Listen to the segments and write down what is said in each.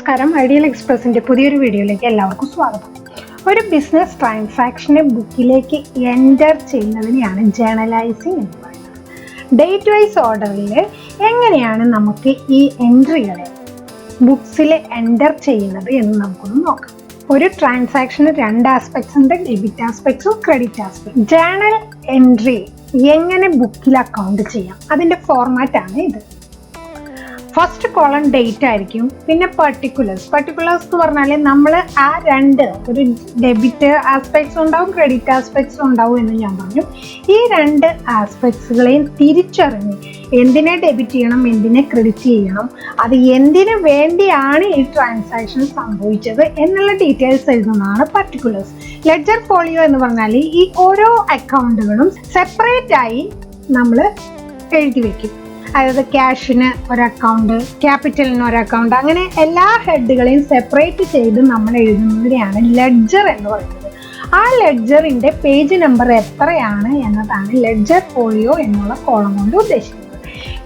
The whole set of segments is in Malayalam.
നമസ്കാരം. ഐഡിയൽ എക്സ്പ്രസിന്റെ പുതിയൊരു വീഡിയോയിലേക്ക് എല്ലാവർക്കും സ്വാഗതം. ഒരു ബിസിനസ് ട്രാൻസാക്ഷനെ ബുക്കിലേക്ക് എൻ്റർ ചെയ്യുന്നതിനെയാണ് ജേർണലൈസിംഗ് എന്ന് പറയുന്നത്. ഡേറ്റ് വൈസ് ഓർഡറിൽ എങ്ങനെയാണ് നമുക്ക് ഈ എൻട്രികളെ ബുക്സിൽ എൻ്റർ ചെയ്യുന്നത് എന്ന് നമുക്കൊന്ന് നോക്കാം. ഒരു ട്രാൻസാക്ഷന് രണ്ട് ആസ്പെക്ട്സ് ഉണ്ട്, ഡെബിറ്റ് ആസ്പെക്ട്സും ക്രെഡിറ്റ് ആസ്പെക്ട്. ജേർണൽ എൻട്രി എങ്ങനെ ബുക്കിൽ അക്കൗണ്ട് ചെയ്യാം, അതിൻ്റെ ഫോർമാറ്റാണ് ഇത്. ഫസ്റ്റ് കോളം ഡേറ്റ് ആയിരിക്കും, പിന്നെ പർട്ടിക്കുലേഴ്സ് എന്ന് പറഞ്ഞാൽ നമ്മൾ ആ രണ്ട്, ഒരു ഡെബിറ്റ് ആസ്പെക്ട്സ് ഉണ്ടാവും, ക്രെഡിറ്റ് ആസ്പെക്ട്സ് ഉണ്ടാവും എന്ന് ഞാൻ പറഞ്ഞു. ഈ രണ്ട് ആസ്പെക്ട്സുകളെയും തിരിച്ചറിഞ്ഞ് എന്തിനെ ഡെബിറ്റ് ചെയ്യണം, എന്തിനെ ക്രെഡിറ്റ് ചെയ്യണം, അത് എന്തിനു വേണ്ടിയാണ് ഈ ട്രാൻസാക്ഷൻ സംഭവിച്ചത് എന്നുള്ള ഡീറ്റെയിൽസ് എഴുതുന്നതാണ് പർട്ടിക്കുലേഴ്സ്. ലെഡ്ജർ ഫോളിയോ എന്ന് പറഞ്ഞാൽ ഈ ഓരോ അക്കൗണ്ടുകളും സെപ്പറേറ്റ് ആയി നമ്മൾ എഴുതി വെക്കും. അതായത് ക്യാഷിന് ഒരു അക്കൗണ്ട്, ക്യാപിറ്റലിന് ഒരു അക്കൗണ്ട്, അങ്ങനെ എല്ലാ ഹെഡുകളെയും സെപ്പറേറ്റ് ചെയ്ത് നമ്മൾ എഴുതുന്നതിനെയാണ് ലെഡ്ജർ എന്ന് പറയുന്നത്. ആ ലെഡ്ജറിന്റെ പേജ് നമ്പർ എത്രയാണ് എന്നതാണ് ലെഡ്ജർ ഫോളിയോ എന്നുള്ള കോളം കൊണ്ട് ഉദ്ദേശിക്കുന്നത്.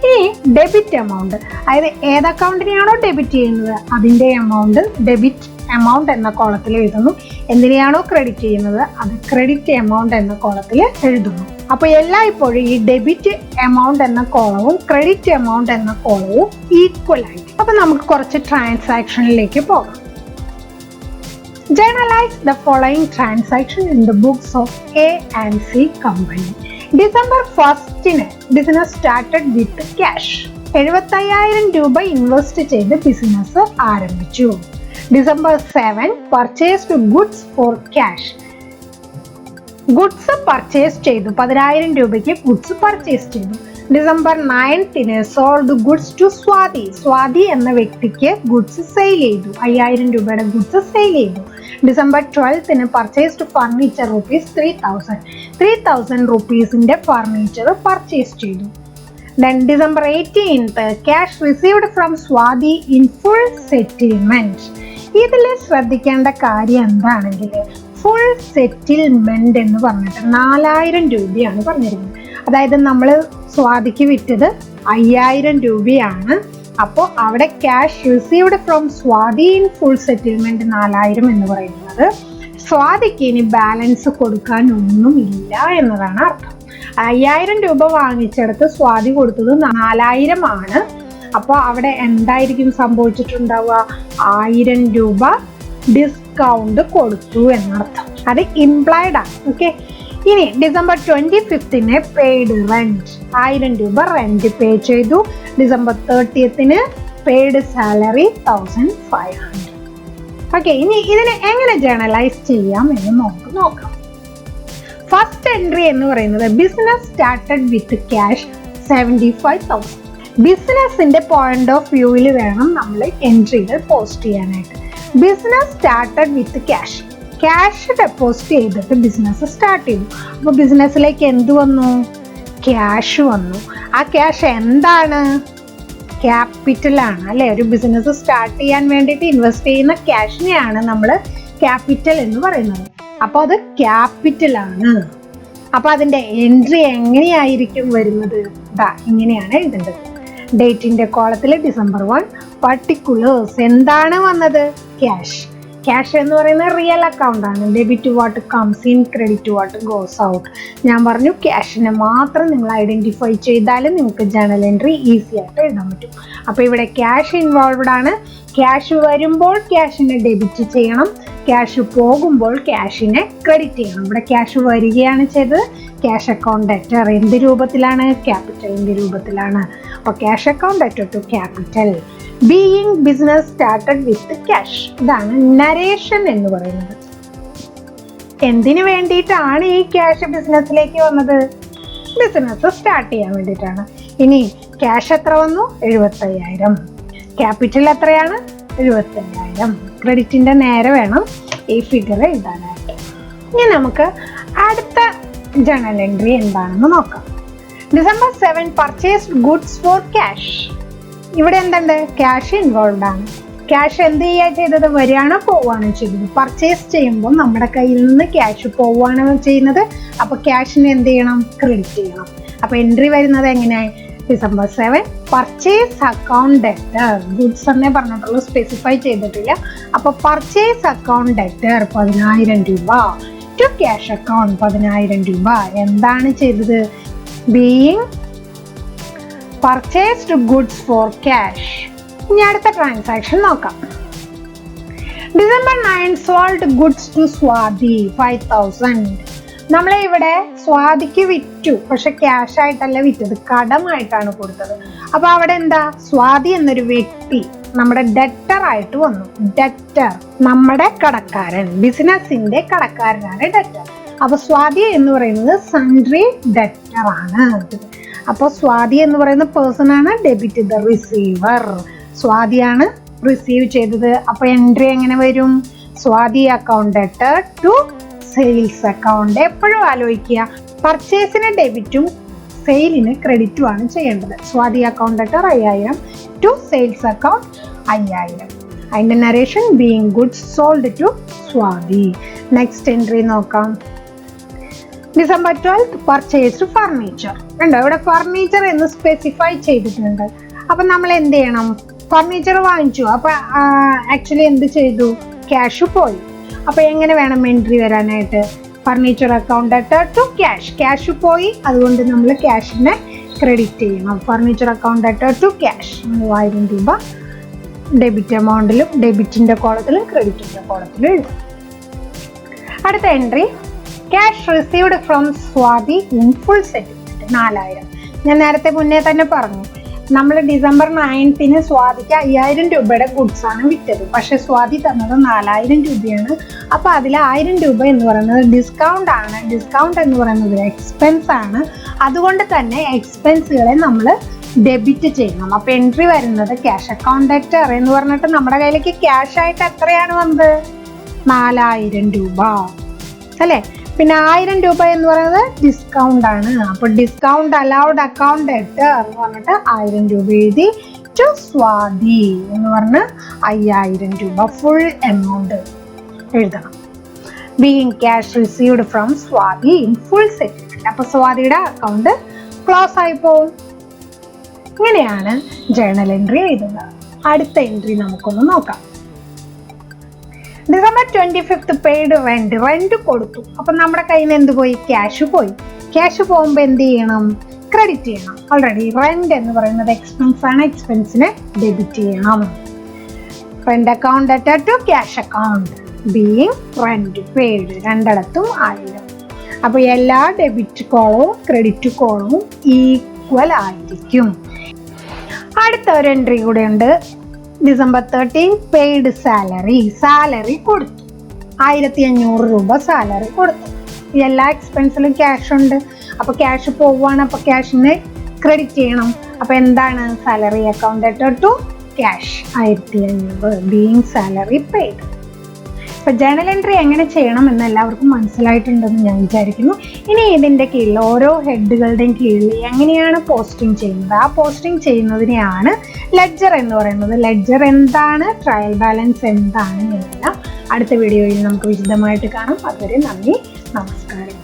ഇനി ഡെബിറ്റ് എമൗണ്ട്, അതായത് ഏത് അക്കൗണ്ടിനെയാണോ ഡെബിറ്റ് ചെയ്യുന്നത് അതിൻ്റെ എമൗണ്ട് ഡെബിറ്റ് എമൗണ്ട് എന്ന കോളത്തിൽ എഴുതുന്നു. എന്തിനെയാണോ ക്രെഡിറ്റ് ചെയ്യുന്നത് അത് ക്രെഡിറ്റ് എമൗണ്ട് എന്ന കോളത്തിൽ എഴുതുന്നു. അപ്പൊ എല്ലായ്പ്പോഴും ഈ ഡെബിറ്റ് എമൗണ്ട് എന്ന കോളവും ക്രെഡിറ്റ് എമൗണ്ട് എന്ന കോളവും ഈക്വൽ ആയിട്ട്. അപ്പൊ നമുക്ക് കുറച്ച് ട്രാൻസാക്ഷനിലേക്ക് പോകാം. Journalize the following transaction in the books of A&C company. December 1st business started with cash. 75,000 രൂപ ഇൻവെസ്റ്റ് ചെയ്ത് ബിസിനസ് ആരംഭിച്ചു. December 7 purchased goods for cash. Goods purchase ചെയ്തു, 10,000 രൂപയ്ക്ക് ഗുഡ്സ് പർച്ചേസ് ചെയ്തു. December 9 sold goods to Swathi. Swathi എന്ന വ്യക്തിക്ക് ഗുഡ്സ് സെയിൽ ചെയ്തു, 5,000 രൂപയുടെ ഗുഡ്സ് സെയിൽ ചെയ്തു. December 12 പർച്ചേസ്ഡ് ഫർണിച്ചർ ₹3,000 റുപ്പീസിന്റെ ഫർണിച്ചർ പർച്ചേസ് ചെയ്തു. Then December 18 cash received from Swathi in full settlement. ഇതിൽ ശ്രദ്ധിക്കേണ്ട കാര്യം എന്താണെങ്കിൽ ഫുൾ സെറ്റിൽമെന്റ് എന്ന് പറഞ്ഞിട്ട് 4,000 രൂപയാണ് പറഞ്ഞിരിക്കുന്നത്. അതായത് നമ്മൾ സ്വാതിക്ക് വിറ്റത് 5,000 രൂപയാണ്. അപ്പോൾ അവിടെ cash received from Swathi in full settlement 4,000 എന്ന് പറയുന്നത് സ്വാതിക്ക് ഇനി ബാലൻസ് കൊടുക്കാൻ ഒന്നുമില്ല എന്നതാണ് അർത്ഥം. 5,000 രൂപ വാങ്ങിച്ചെടുത്ത് സ്വാതി കൊടുത്തത് 4,000 ആണ്. അപ്പോൾ അവിടെ എന്തായിരിക്കും സംഭവിച്ചിട്ടുണ്ടാവുക? 1,000 രൂപ ഡിസ്കൗണ്ട് കൊടുത്തു എന്നർത്ഥം. അത് ഇംപ്ലൈഡ് ആണ്. ഓക്കെ. ഇനി December 25 പെയ്ഡ് റെന്റ്, 1,000 രൂപ റെന്റ് പേ ചെയ്തു. December 30 paid salary 1,500. ഓക്കെ. ഇനി ഇതിനെ എങ്ങനെ ജേർണലൈസ് ചെയ്യാം എന്ന് നമുക്ക് നോക്കാം. ഫസ്റ്റ് എൻട്രി എന്ന് പറയുന്നത് ബിസിനസ് സ്റ്റാർട്ടഡ് വിത്ത് ക്യാഷ് 75,000. ബിസിനസിന്റെ പോയിന്റ് ഓഫ് വ്യൂവിൽ വേണം നമ്മൾ എൻട്രികൾ പോസ്റ്റ് ചെയ്യാനായിട്ട്. Business started with cash, cash deposit ചെയ്തിട്ട് ബിസിനസ് സ്റ്റാർട്ട് ചെയ്തു. അപ്പോൾ ബിസിനസ്സിലേക്ക് എന്ത് വന്നു? ക്യാഷ് വന്നു. ആ ക്യാഷ് എന്താണ്? ക്യാപിറ്റലാണ് അല്ലെ? ഒരു ബിസിനസ് സ്റ്റാർട്ട് ചെയ്യാൻ വേണ്ടിയിട്ട് ഇൻവെസ്റ്റ് ചെയ്യുന്ന ക്യാഷിനെയാണ് നമ്മൾ ക്യാപിറ്റൽ എന്ന് പറയുന്നത്. അപ്പോൾ അത് ക്യാപിറ്റലാണ്. അപ്പൊ അതിന്റെ എൻട്രി എങ്ങനെയായിരിക്കും വരുന്നത്? ഇങ്ങനെയാണ് എഴുതേണ്ടത്. ഡേറ്റിന്റെ കോളത്തിൽ December 1 പർട്ടിക്കുലേഴ്സ് എന്താണ് വന്നത്? ക്യാഷ്. ക്യാഷ് എന്ന് പറയുന്നത് റിയൽ അക്കൗണ്ട് ആണ്. Debit what comes in, credit what goes out. ഞാൻ പറഞ്ഞു ക്യാഷിനെ മാത്രം നിങ്ങൾ ഐഡന്റിഫൈ ചെയ്താലും നിങ്ങൾക്ക് ജേർണൽ എൻട്രി ഈസി ആയിട്ട് എഴുതാൻ പറ്റും. അപ്പോൾ ഇവിടെ ക്യാഷ് ഇൻവോൾവ്ഡ് ആണ്. ക്യാഷ് വരുമ്പോൾ ക്യാഷിനെ ഡെബിറ്റ് ചെയ്യണം, ക്യാഷ് പോകുമ്പോൾ ക്യാഷിനെ ക്രെഡിറ്റ് ചെയ്യണം. ഇവിടെ ക്യാഷ് വരികയാണ് ചെയ്തത്. ക്യാഷ് അക്കൗണ്ട് ഡെറ്റർ എന്ത് രൂപത്തിലാണ്? ക്യാപിറ്റലിന്റെ രൂപത്തിലാണ്. അപ്പോൾ cash account debtor to capital. Being business started with cash, ഇതാണ് നരേഷൻ എന്ന് പറയുന്നത്. എന്തിനു വേണ്ടിയിട്ടാണ് ഈ ക്യാഷ് ബിസിനസ്സിലേക്ക് വന്നത്? ബിസിനസ് സ്റ്റാർട്ട് ചെയ്യാൻ വേണ്ടിയിട്ടാണ്. ഇനി ക്യാഷ് എത്ര വന്നു? 75,000. ക്യാപിറ്റൽ എത്രയാണ്? 75,000. ക്രെഡിറ്റിന്റെ നേരെ വേണം ഈ ഫിഗർ എഴുതാനായിട്ട്. ഇനി നമുക്ക് അടുത്ത ജേർണൽ എൻട്രി എന്താണെന്ന് നോക്കാം. December 7 purchased goods for cash. ഇവിടെ എന്തുണ്ട്? ക്യാഷ് ഇൻവോൾവ്ഡ് ആണ്. ക്യാഷ് എന്ത് ചെയ്യുക ചെയ്തത്? വരികയാണോ പോവുകയാണോ ചെയ്തത്? പർച്ചേസ് ചെയ്യുമ്പോൾ നമ്മുടെ കയ്യിൽ നിന്ന് ക്യാഷ് പോവുകയാണോ ചെയ്യുന്നത്. അപ്പൊ ക്യാഷിന് എന്ത് ചെയ്യണം? ക്രെഡിറ്റ് ചെയ്യണം. അപ്പൊ എൻട്രി വരുന്നത് എങ്ങനെയായി? December 7 purchase account debtor, goods എന്നേ പറഞ്ഞിട്ടുള്ളൂ, സ്പെസിഫൈ ചെയ്തിട്ടില്ല. അപ്പൊ പർച്ചേസ് അക്കൗണ്ട് ഡെറ്റർ 10,000 രൂപ, ടു ക്യാഷ് അക്കൗണ്ട് 10,000 രൂപ. എന്താണ് ചെയ്തത്? Being purchased goods for cash. ഇനി അടുത്ത ട്രാൻസാക്ഷൻ നോക്കാം. December 9 sold goods to Swati 5,000. നമ്മളെ ഇവിടെ സ്വാതിക്ക് വിറ്റു, പക്ഷെ ക്യാഷ് ആയിട്ടല്ല വിറ്റത്, കടമായിട്ടാണ് കൊടുത്തത്. അപ്പൊ അവിടെ എന്താ? സ്വാതി എന്നൊരു വ്യക്തി നമ്മുടെ ഡെറ്റർ ആയിട്ട് വന്നു. ഡെറ്റർ നമ്മുടെ കടക്കാരൻ, ബിസിനസിന്റെ കടക്കാരനാണ് ഡെറ്റർ. അപ്പൊ സ്വാതി എന്ന് പറയുന്നത് സൺട്രി ഡെറ്റർ ആണ്. അപ്പൊ സ്വാതി എന്ന് പറയുന്ന പേഴ്സൺ ആണ് ഡെബിറ്റ്, ദ റിസീവർ. സ്വാതിയാണ് റിസീവ് ചെയ്തത്. അപ്പൊ എൻട്രി എങ്ങനെ വരും? Swati account debtor to sales account. എപ്പോഴും ആലോചിക്കുക, പർച്ചേസിന് ഡെബിറ്റും സെയിലിന് ക്രെഡിറ്റും ആണ് ചെയ്യേണ്ടത്. Swati account debtor 5,000 to sales account 5,000. അതിന്റെ narration being goods sold to Swati. Next entry നോക്കാം. December 12 purchased furniture. കണ്ടോ, ഇവിടെ ഫർണിച്ചർ എന്ന് സ്പെസിഫൈ ചെയ്തിട്ടുണ്ട്. അപ്പൊ നമ്മൾ എന്ത് ചെയ്യണം? ഫർണിച്ചർ വാങ്ങിച്ചു. അപ്പൊ ആക്ച്വലി എന്ത് ചെയ്തു? ക്യാഷ് പോയി. അപ്പൊ എങ്ങനെ വേണം എൻട്രി വരാനായിട്ട്? Furniture account debtor to cash. Cash പോയി, അതുകൊണ്ട് നമ്മൾ ക്യാഷിനെ ക്രെഡിറ്റ് ചെയ്യണം. Furniture account debtor to cash 3,000 രൂപ ഡെബിറ്റ് എമൗണ്ടിലും, ഡെബിറ്റിന്റെ കോളത്തിലും ക്രെഡിറ്റിന്റെ കോളത്തിലും എഴുതും. അടുത്ത entry cash received from Swathi in full settlement 4,000. ഞാൻ നേരത്തെ മുന്നേ തന്നെ പറഞ്ഞു, നമ്മൾ December 9 സ്വാതിക്ക് 5,000 രൂപയുടെ ഗുഡ്സ് ആണ് വിറ്റത്, പക്ഷെ സ്വാതി തന്നത് 4,000 രൂപയാണ്. അപ്പൊ അതിൽ 1,000 രൂപ എന്ന് പറയുന്നത് ഡിസ്കൗണ്ട് ആണ്. ഡിസ്കൗണ്ട് എന്ന് പറയുന്നത് എക്സ്പെൻസ് ആണ്. അതുകൊണ്ട് തന്നെ എക്സ്പെൻസുകളെ നമ്മൾ ഡെബിറ്റ് ചെയ്യണം. അപ്പൊ എൻട്രി വരുന്നത് ക്യാഷ് അക്കൗണ്ട് ഡെറ്റർ എന്ന് പറഞ്ഞിട്ട് നമ്മുടെ കയ്യിലേക്ക് ക്യാഷ് ആയിട്ട് എത്രയാണ് വന്നത്? 4,000 രൂപ അല്ലെ. പിന്നെ 1,000 രൂപ എന്ന് പറയുന്നത് ഡിസ്കൗണ്ട് ആണ്. അപ്പൊ ഡിസ്കൗണ്ട് അലൗഡ് അക്കൗണ്ട് ഡെറ്റർ എന്ന് പറഞ്ഞിട്ട് 1,000 രൂപ എഴുതി. ടു സ്വാതി എന്ന് പറഞ്ഞ് 5,000 രൂപ ഫുൾ എമൗണ്ട് എഴുതണം. Being cash received from Swathi in full settlement. അപ്പൊ സ്വാതിയുടെ അക്കൗണ്ട് ക്ലോസ് ആയി പോകും. ഇങ്ങനെയാണ് ജേർണൽ എൻട്രി എഴുതുന്നത്. അടുത്ത എൻട്രി നമുക്കൊന്ന് നോക്കാം. December 25 paid rent. റെന്റ് കൊടുത്തു. അപ്പൊ നമ്മുടെ കയ്യിൽ നിന്ന് എന്ത് പോയി? ക്യാഷ് പോയി. ക്യാഷ് പോകുമ്പോ എന്ത് ചെയ്യണം? ക്രെഡിറ്റ് ചെയ്യണം. ഓൾറെഡി റെന്റ് എന്ന് പറയുന്നത് എക്സ്പെൻസ് ആണ്, എക്സ്പെൻസിനെ ഡെബിറ്റ് ചെയ്യണം. Rent account debtor to cash account being rent paid, രണ്ടിടത്തും 1,000. അപ്പൊ എല്ലാ ഡെബിറ്റ് കോളവും ക്രെഡിറ്റ് കോളവും ഈക്വൽ ആയിരിക്കും. അടുത്ത ഒരു എൻട്രി കൂടെ ഉണ്ട്. December 13 paid salary. സാലറി കൊടുത്തു. 1,500 രൂപ സാലറി കൊടുത്തു. എല്ലാ എക്സ്പെൻസിലും ക്യാഷ് ഉണ്ട്. അപ്പൊ ക്യാഷ് പോവുകയാണ്. അപ്പൊ ക്യാഷിനെ ക്രെഡിറ്റ് ചെയ്യണം. അപ്പൊ എന്താണ്? Salary account debtor to cash 1,500 being salary paid. ഇപ്പൊ ജേർണൽ എൻട്രി എങ്ങനെ ചെയ്യണം എന്ന് എല്ലാവർക്കും മനസ്സിലായിട്ടുണ്ടെന്ന് ഞാൻ വിചാരിക്കുന്നു. ഇനി ഇതിന്റെ കീഴിൽ ഓരോ ഹെഡുകളുടെയും കീഴിൽ എങ്ങനെയാണ് പോസ്റ്റിംഗ് ചെയ്യുന്നത്? ആ പോസ്റ്റിംഗ് ചെയ്യുന്നതിനെയാണ് ലെഡ്ജർ എന്ന് പറയുന്നത്. ലെഡ്ജർ എന്താണ്, ട്രയൽ ബാലൻസ് എന്താണ് എന്നെല്ലാം അടുത്ത വീഡിയോയിൽ നമുക്ക് വിശദമായിട്ട് കാണാം. അതുവരെ നന്ദി, നമസ്കാരം.